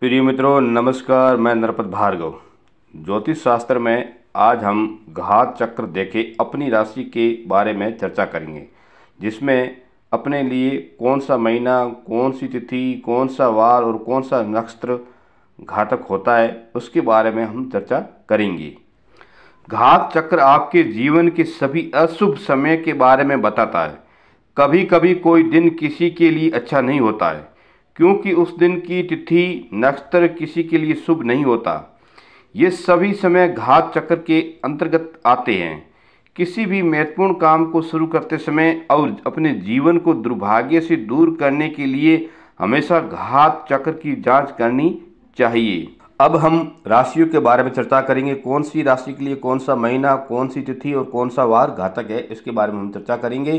प्रिय मित्रों, नमस्कार। मैं नरपत भार्गव। ज्योतिष शास्त्र में आज हम घात चक्र देके अपनी राशि के बारे में चर्चा करेंगे, जिसमें अपने लिए कौन सा महीना, कौन सी तिथि, कौन सा वार और कौन सा नक्षत्र घातक होता है, उसके बारे में हम चर्चा करेंगे। घात चक्र आपके जीवन के सभी अशुभ समय के बारे में बताता है। कभी कभी कोई दिन किसी के लिए अच्छा नहीं होता है, क्योंकि उस दिन की तिथि नक्षत्र किसी के लिए शुभ नहीं होता। ये सभी समय घात चक्र के अंतर्गत आते हैं। किसी भी महत्वपूर्ण काम को शुरू करते समय और अपने जीवन को दुर्भाग्य से दूर करने के लिए हमेशा घात चक्र की जांच करनी चाहिए। अब हम राशियों के बारे में चर्चा करेंगे। कौन सी राशि के लिए कौन सा महीना, कौन सी तिथि और कौन सा वार घातक है, इसके बारे में हम चर्चा करेंगे।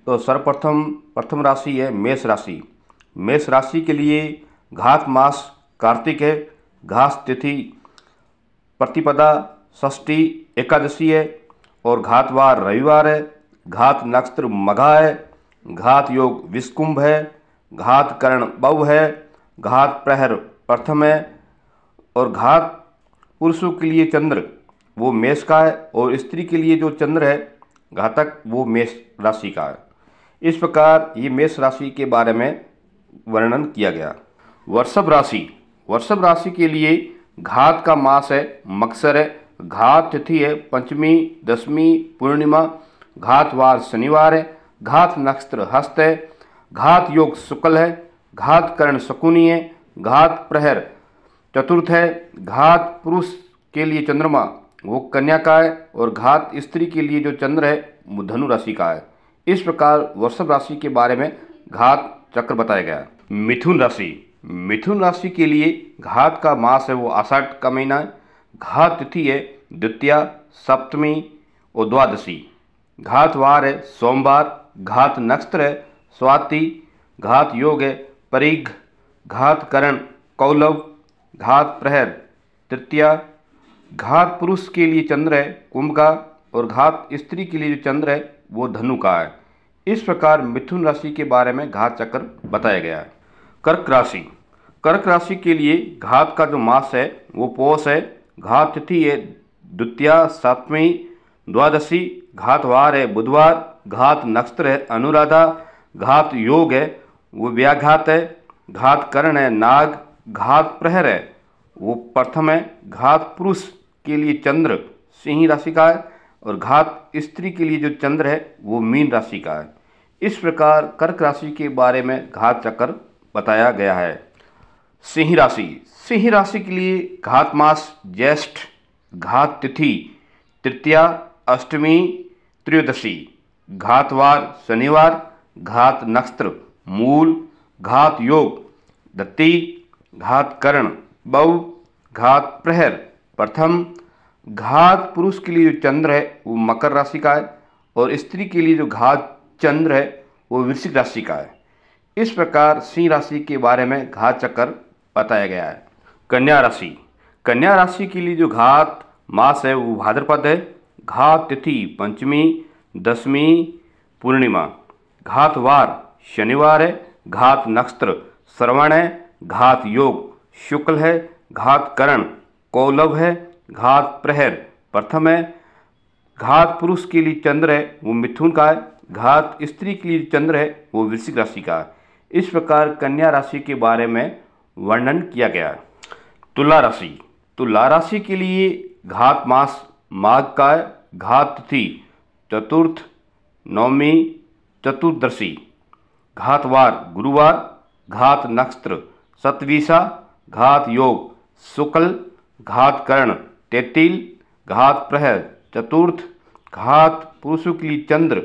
तो प्रथम राशि है मेष राशि। मेष राशि के लिए घात मास कार्तिक है, घात तिथि प्रतिपदा, षष्ठी, एकादशी है और घात वार रविवार है। घात नक्षत्र मघा है, घात योग विषकुंभ है, घात करण बव है, घात प्रहर प्रथम है और घात पुरुषों के लिए चंद्र वो मेष का है और स्त्री के लिए जो चंद्र है घातक वो मेष राशि का है। इस प्रकार ये मेष राशि के बारे में वर्णन किया गया। वृषभ राशि के लिए घात का मास है मत्सर है, घात तिथि है पंचमी, दशमी, पूर्णिमा, घात वार शनिवार है, घात नक्षत्र हस्त है, घात योग शुक्ल है, घात करण शकुनी है, घात प्रहर चतुर्थ है, घात पुरुष के लिए चंद्रमा वो कन्या का है और घात स्त्री के लिए जो चंद्र है वो धनु राशि का है। इस प्रकार वृषभ राशि के बारे में घात चक्र बताया गया। मिथुन राशि के लिए घात का मास है वो आषाढ़ का महीना है, घात तिथि है द्वितीया, सप्तमी और द्वादशी, घात वार है सोमवार, घात नक्षत्र है स्वाति, घात योग है परिघ, घात करण कौलव, घात प्रहर तृतीया, घात पुरुष के लिए चंद्र है कुंभ का और घात स्त्री के लिए जो चंद्र है वो धनु का है। इस प्रकार मिथुन राशि के बारे में घात चक्र बताया गया है। कर्क राशि के लिए घात का जो मास है वो पौष है, घात तिथि है द्वितीया, सप्तमी, द्वादशी, घात वार है बुधवार, घात नक्षत्र है अनुराधा, घात योग है वो व्याघात है, घात करण है नाग, घात प्रहर है वो प्रथम है, घात पुरुष के लिए चंद्र सिंह राशि का है और घात स्त्री के लिए जो चंद्र है वो मीन राशि का है। इस प्रकार कर्क राशि के बारे में घात चक्र बताया गया है। सिंह राशि के लिए घात मास ज्येष्ठ, घात तिथि तृतीया, अष्टमी, त्रयोदशी, घात वार शनिवार, घात नक्षत्र मूल, घात योग दत्ती, घात करण बव, घात प्रहर प्रथम, घात पुरुष के लिए जो चंद्र है वो मकर राशि का है और स्त्री के लिए जो घात चंद्र है वो वृश्चिक राशि का है। इस प्रकार सिंह राशि के बारे में घात चक्र बताया गया है। कन्या राशि के लिए जो घात मास है वो भाद्रपद है, घात तिथि पंचमी, दशमी, पूर्णिमा, घात वार शनिवार है, घात नक्षत्र श्रवण है, घात योग शुक्ल है, घात करण कौलव है, घात प्रहर प्रथम है, घात पुरुष के लिए चंद्र है वो मिथुन का है, घात स्त्री के लिए चंद्र है वो वृश्चिक राशि का है। इस प्रकार कन्या राशि के बारे में वर्णन किया गया है। तुला राशि के लिए घात मास माघ का है, घात तिथि चतुर्थ, नवमी, चतुर्दशी, घात वार गुरुवार, घात नक्षत्र सतवीसा, घात योग शुक्ल, घात करण तेतिल, घात प्रहर चतुर्थ, घात पुरुषों के लिए चंद्र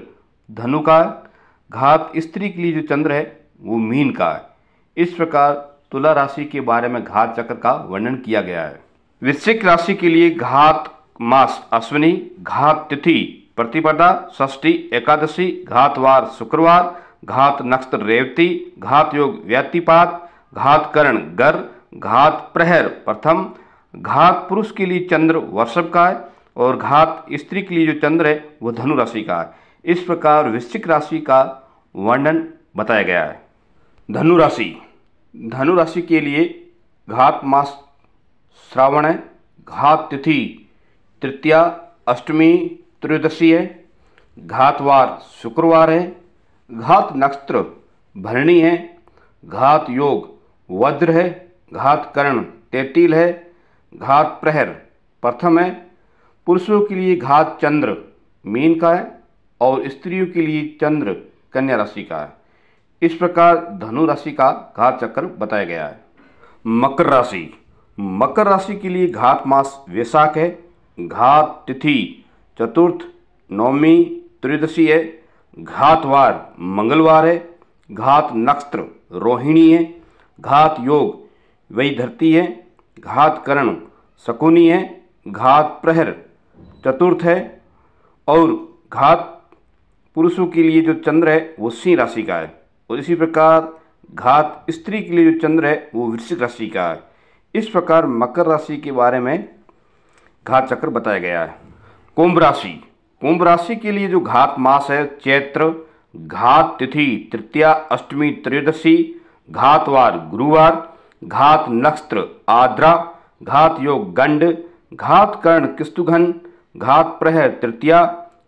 धनु का, घात स्त्री के लिए जो चंद्र है वो मीन का है। इस प्रकार तुला राशि के बारे में घात चक्र का वर्णन किया गया है। वृश्चिक राशि के लिए घात मास अश्विनी, घात तिथि प्रतिपदा, षष्ठी, एकादशी, घात वार शुक्रवार, घात नक्षत्र रेवती, घात योग व्यतिपात, घात करण गर, घात प्रहर प्रथम, घात पुरुष के लिए चंद्र वृषभ का है और घात स्त्री के लिए जो चंद्र है वो धनु राशि का है। इस प्रकार वृश्चिक राशि का वर्णन बताया गया है। धनु राशि के लिए घात मास श्रावण है, घात तिथि तृतीया, अष्टमी, त्रयोदशी है, घातवार शुक्रवार है, घात नक्षत्र भरणी है, घात योग वज्र है, घात कर्ण तेतिल है, घात प्रहर प्रथम है। पुरुषों के लिए घात चंद्र मीन का है और स्त्रियों के लिए चंद्र कन्या राशि का है। इस प्रकार धनु राशि का घात चक्र बताया गया है। मकर राशि, मकर राशि के लिए घात मास वैशाख है, घात तिथि चतुर्थ, नवमी, त्रयोदशी है, घातवार मंगलवार है, घात नक्षत्र रोहिणी है, घात योग वैधरती है, घात कर्ण शकुनी है, घात प्रहर चतुर्थ है और घात पुरुषों के लिए जो चंद्र है वो सिंह राशि का है और इसी प्रकार घात स्त्री के लिए जो चंद्र है वो वृश्चिक राशि का है। इस प्रकार मकर राशि के बारे में घात चक्र बताया गया है। कुंभ राशि, कुंभ राशि के लिए जो घात मास है चैत्र, घात तिथि तृतीया, अष्टमी, त्रयोदशी, घातवार गुरुवार, घात नक्षत्र आद्रा, घात योग गंड, घात कर्ण किस्तुघन, घात प्रहर तृतीया,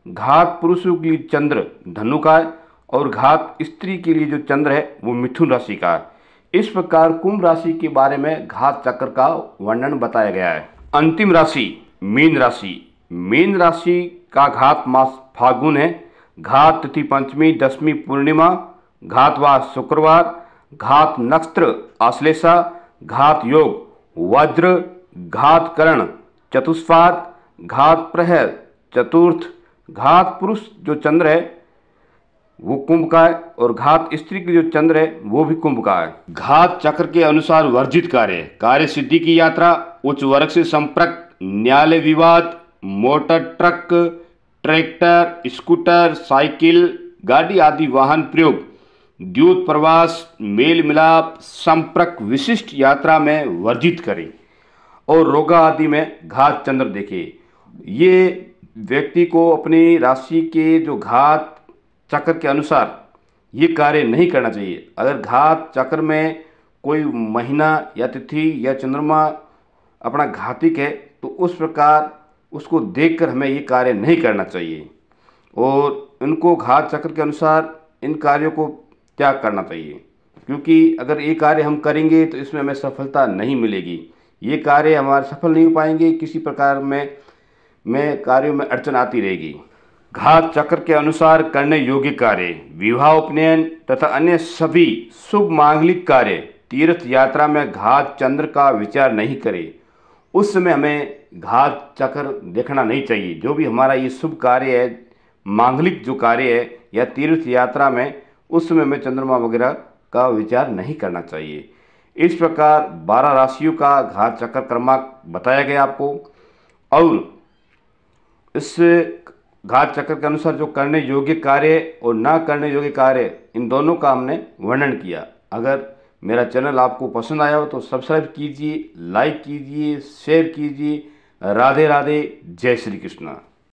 घात पुरुषों के लिए चंद्र धनु का है और घात स्त्री के लिए जो चंद्र है वो मिथुन राशि का है। इस प्रकार कुंभ राशि के बारे में घात चक्र का वर्णन बताया गया है। अंतिम राशि मीन राशि, मीन राशि का घात मास फागुन है, घात तिथि पंचमी, दसवीं, पूर्णिमा, घातवार शुक्रवार, घात नक्षत्र आश्लेषा, घात योग वज्र, घात कर्ण चतुष्पाद, घात प्रहर चतुर्थ, घात पुरुष जो चंद्र है वो कुंभ का है और घात स्त्री की जो चंद्र है वो भी कुंभ का है। घात चक्र के अनुसार वर्जित कार्य, कार्य सिद्धि की यात्रा, उच्च वर्ग से संपर्क, न्यायालय विवाद, motor truck, tractor, scooter, cycle, गाड़ी आदि वाहन प्रयोग, द्यूत प्रवास, मेल मिलाप, संपर्क विशिष्ट यात्रा में वर्जित करें और रोगा आदि में घात चंद्र देखें। ये व्यक्ति को अपनी राशि के जो घात चक्र के अनुसार ये कार्य नहीं करना चाहिए। अगर घात चक्र में कोई महीना या तिथि या चंद्रमा अपना घातिक है तो उस प्रकार उसको देखकर हमें ये कार्य नहीं करना चाहिए और इनको घात चक्र के अनुसार इन कार्यों को त्याग करना चाहिए, क्योंकि अगर ये कार्य हम करेंगे तो इसमें हमें सफलता नहीं मिलेगी। ये कार्य हमारे सफल नहीं हो पाएंगे, किसी प्रकार में कार्यों में अड़चन आती रहेगी। घात चक्र के अनुसार करने योग्य कार्य, विवाह, उपनयन तथा अन्य सभी शुभ मांगलिक कार्य, तीर्थ यात्रा में घात चंद्र का विचार नहीं करें। उस समय हमें घात चक्र देखना नहीं चाहिए। जो भी हमारा ये शुभ कार्य है, मांगलिक जो कार्य है या तीर्थ यात्रा में, उस समय में चंद्रमा वगैरह का विचार नहीं करना चाहिए। इस प्रकार 12 राशियों का घात चक्र क्रमांक बताया गया आपको और इस घात चक्र के अनुसार जो करने योग्य कार्य और ना करने योग्य कार्य, इन दोनों का हमने वर्णन किया। अगर मेरा चैनल आपको पसंद आया हो तो सब्सक्राइब कीजिए, लाइक कीजिए, शेयर कीजिए। राधे राधे, जय श्री कृष्ण।